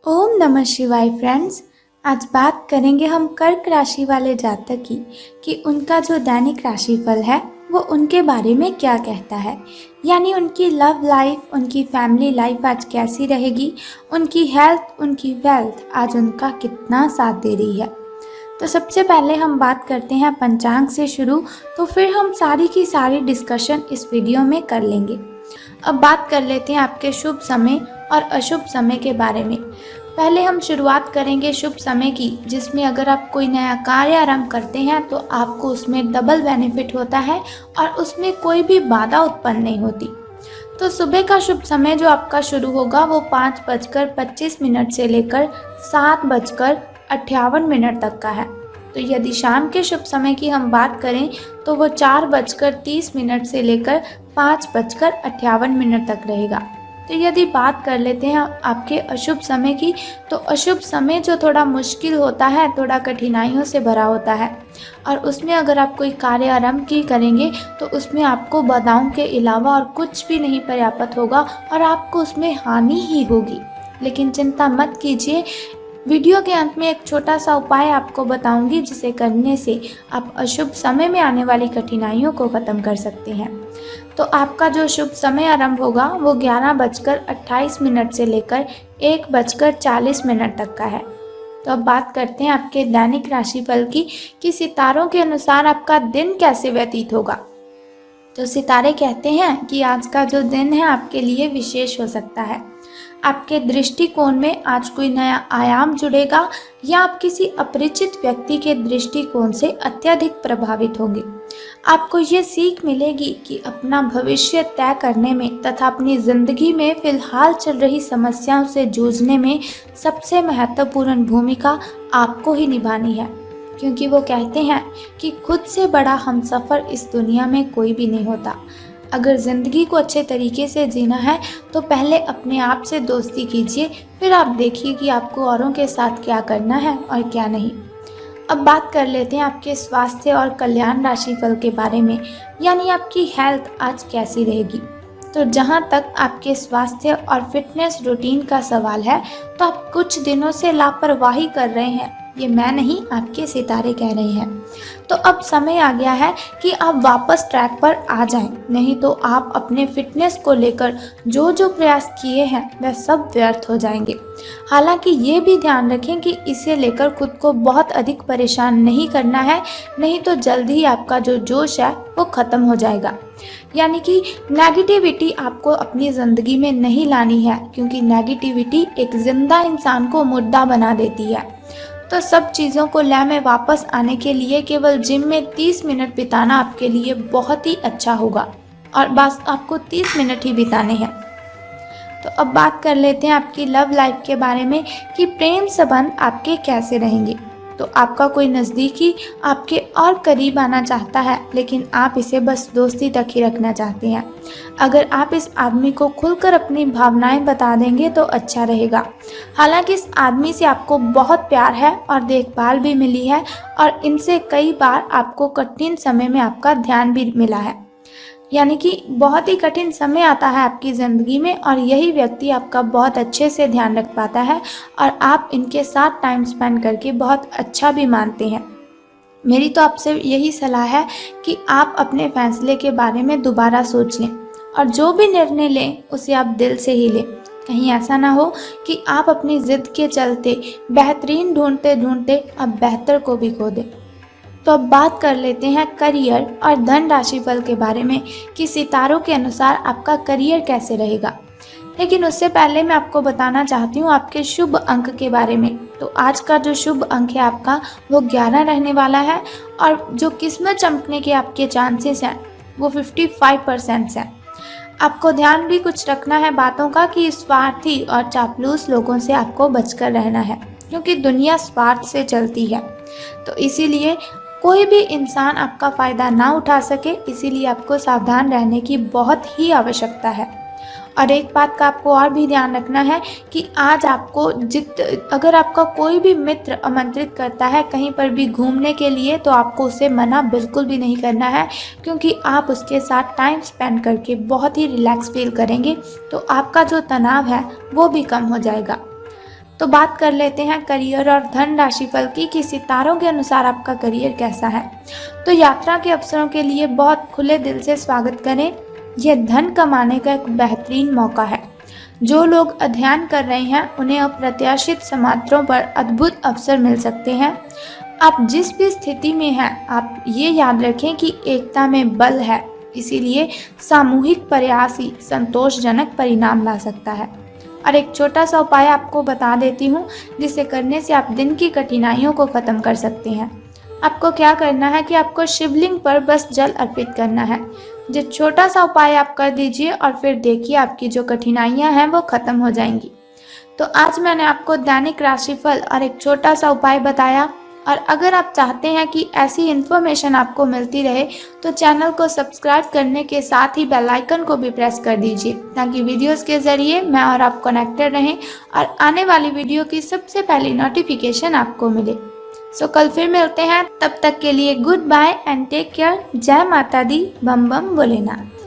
ओम नमः शिवाय फ्रेंड्स। आज बात करेंगे हम कर्क राशि वाले जातक की कि उनका जो दैनिक राशिफल है वो उनके बारे में क्या कहता है। यानी उनकी लव लाइफ, उनकी फैमिली लाइफ आज कैसी रहेगी, उनकी हेल्थ, उनकी वेल्थ आज उनका कितना साथ दे रही है। तो सबसे पहले हम बात करते हैं पंचांग से शुरू, तो फिर हम सारी की सारी डिस्कशन इस वीडियो में कर लेंगे। अब बात कर लेते हैं आपके शुभ समय और अशुभ समय के बारे में। पहले हम शुरुआत करेंगे शुभ समय की, जिसमें अगर आप कोई नया कार्य आरंभ करते हैं तो आपको उसमें डबल बेनिफिट होता है और उसमें कोई भी बाधा उत्पन्न नहीं होती। तो सुबह का शुभ समय जो आपका शुरू होगा वो 5:25 से लेकर 7:58 तक का है। तो यदि शाम के शुभ समय की हम बात करें तो वो 4:30 से लेकर 5:58 तक रहेगा। तो यदि बात कर लेते हैं आपके अशुभ समय की, तो अशुभ समय जो थोड़ा मुश्किल होता है, थोड़ा कठिनाइयों से भरा होता है और उसमें अगर आप कोई कार्य आरंभ की करेंगे तो उसमें आपको बाधाओं के अलावा और कुछ भी नहीं प्राप्त होगा और आपको उसमें हानि ही होगी। लेकिन चिंता मत कीजिए, वीडियो के अंत में एक छोटा सा उपाय आपको बताऊंगी जिसे करने से आप अशुभ समय में आने वाली कठिनाइयों को ख़त्म कर सकते हैं। तो आपका जो शुभ समय आरंभ होगा वो 11:28 से लेकर 1:40 तक का है। तो अब बात करते हैं आपके दैनिक राशिफल की कि सितारों के अनुसार आपका दिन कैसे व्यतीत होगा। तो सितारे कहते हैं कि आज का जो दिन है आपके लिए विशेष हो सकता है। आपके दृष्टिकोण में आज कोई नया आयाम जुड़ेगा या आप किसी अपरिचित व्यक्ति के दृष्टिकोण से अत्यधिक प्रभावित होंगे। आपको ये सीख मिलेगी कि अपना भविष्य तय करने में तथा अपनी जिंदगी में फिलहाल चल रही समस्याओं से जूझने में सबसे महत्वपूर्ण भूमिका आपको ही निभानी है, क्योंकि वो कहते हैं कि खुद से बड़ा हमसफर इस दुनिया में कोई भी नहीं होता। अगर ज़िंदगी को अच्छे तरीके से जीना है तो पहले अपने आप से दोस्ती कीजिए, फिर आप देखिए कि आपको औरों के साथ क्या करना है और क्या नहीं। अब बात कर लेते हैं आपके स्वास्थ्य और कल्याण राशिफल के बारे में, यानी आपकी हेल्थ आज कैसी रहेगी। तो जहां तक आपके स्वास्थ्य और फिटनेस रूटीन का सवाल है तो आप कुछ दिनों से लापरवाही कर रहे हैं। ये मैं नहीं, आपके सितारे कह रहे हैं। तो अब समय आ गया है कि आप वापस ट्रैक पर आ जाएं, नहीं तो आप अपने फिटनेस को लेकर जो जो प्रयास किए हैं वह सब व्यर्थ हो जाएंगे। हालांकि ये भी ध्यान रखें कि इसे लेकर खुद को बहुत अधिक परेशान नहीं करना है, नहीं तो जल्द ही आपका जो जोश है वो ख़त्म हो जाएगा। यानी कि नेगेटिविटी आपको अपनी ज़िंदगी में नहीं लानी है, क्योंकि नेगेटिविटी एक जिंदा इंसान को मुर्दा बना देती है। तो सब चीज़ों को लय में वापस आने के लिए केवल जिम में 30 मिनट बिताना आपके लिए बहुत ही अच्छा होगा, और बस आपको 30 मिनट ही बिताने हैं। तो अब बात कर लेते हैं आपकी लव लाइफ के बारे में कि प्रेम संबंध आपके कैसे रहेंगे। तो आपका कोई नज़दीकी आपके और करीब आना चाहता है, लेकिन आप इसे बस दोस्ती तक ही रखना चाहते हैं। अगर आप इस आदमी को खुलकर अपनी भावनाएं बता देंगे तो अच्छा रहेगा। हालांकि इस आदमी से आपको बहुत प्यार है और देखभाल भी मिली है, और इनसे कई बार आपको कठिन समय में आपका ध्यान भी मिला है। यानी कि बहुत ही कठिन समय आता है आपकी ज़िंदगी में और यही व्यक्ति आपका बहुत अच्छे से ध्यान रख पाता है और आप इनके साथ टाइम स्पेंड करके बहुत अच्छा भी मानते हैं। मेरी तो आपसे यही सलाह है कि आप अपने फैसले के बारे में दोबारा सोच लें और जो भी निर्णय लें उसे आप दिल से ही लें। कहीं ऐसा ना हो कि आप अपनी ज़िद के चलते बेहतरीन ढूंढते ढूंढते अब बेहतर को भी खो दें। तो अब बात कर लेते हैं करियर और धन राशिफल के बारे में कि सितारों के अनुसार आपका करियर कैसे रहेगा। लेकिन उससे पहले मैं आपको बताना चाहती हूँ आपके शुभ अंक के बारे में। तो आज का जो शुभ अंक है आपका वो 11 रहने वाला है, और जो किस्मत चमकने के आपके चांसेस हैं वो 55% हैं। आपको ध्यान भी कुछ रखना है बातों का कि स्वार्थी और चापलूस लोगों से आपको बचकर रहना है, क्योंकि दुनिया स्वार्थ से चलती है। तो इसीलिए कोई भी इंसान आपका फ़ायदा ना उठा सके, इसीलिए आपको सावधान रहने की बहुत ही आवश्यकता है। और एक बात का आपको और भी ध्यान रखना है कि आज आपको अगर आपका कोई भी मित्र आमंत्रित करता है कहीं पर भी घूमने के लिए, तो आपको उसे मना बिल्कुल भी नहीं करना है, क्योंकि आप उसके साथ टाइम स्पेंड करके बहुत ही रिलैक्स फील करेंगे, तो आपका जो तनाव है वो भी कम हो जाएगा। तो बात कर लेते हैं करियर और धन राशिफल की कि सितारों के अनुसार आपका करियर कैसा है। तो यात्रा के अवसरों के लिए बहुत खुले दिल से स्वागत करें। यह धन कमाने का एक बेहतरीन मौका है। जो लोग अध्ययन कर रहे हैं उन्हें अप्रत्याशित समाचारों पर अद्भुत अवसर मिल सकते हैं। आप जिस भी स्थिति में हैं, आप ये याद रखें कि एकता में बल है, इसीलिए सामूहिक प्रयास ही संतोषजनक परिणाम ला सकता है। और एक छोटा सा उपाय आपको बता देती हूँ, जिसे करने से आप दिन की कठिनाइयों को ख़त्म कर सकते हैं। आपको क्या करना है कि आपको शिवलिंग पर बस जल अर्पित करना है। जो छोटा सा उपाय आप कर दीजिए और फिर देखिए आपकी जो कठिनाइयाँ हैं वो ख़त्म हो जाएंगी। तो आज मैंने आपको दैनिक राशिफल और एक छोटा सा उपाय बताया। और अगर आप चाहते हैं कि ऐसी इन्फॉर्मेशन आपको मिलती रहे तो चैनल को सब्सक्राइब करने के साथ ही बेल आइकन को भी प्रेस कर दीजिए, ताकि वीडियोस के ज़रिए मैं और आप कनेक्टेड रहें और आने वाली वीडियो की सबसे पहली नोटिफिकेशन आपको मिले। सो कल फिर मिलते हैं, तब तक के लिए goodbye and take care. जय माता दी, बम बम भोलेनाथ।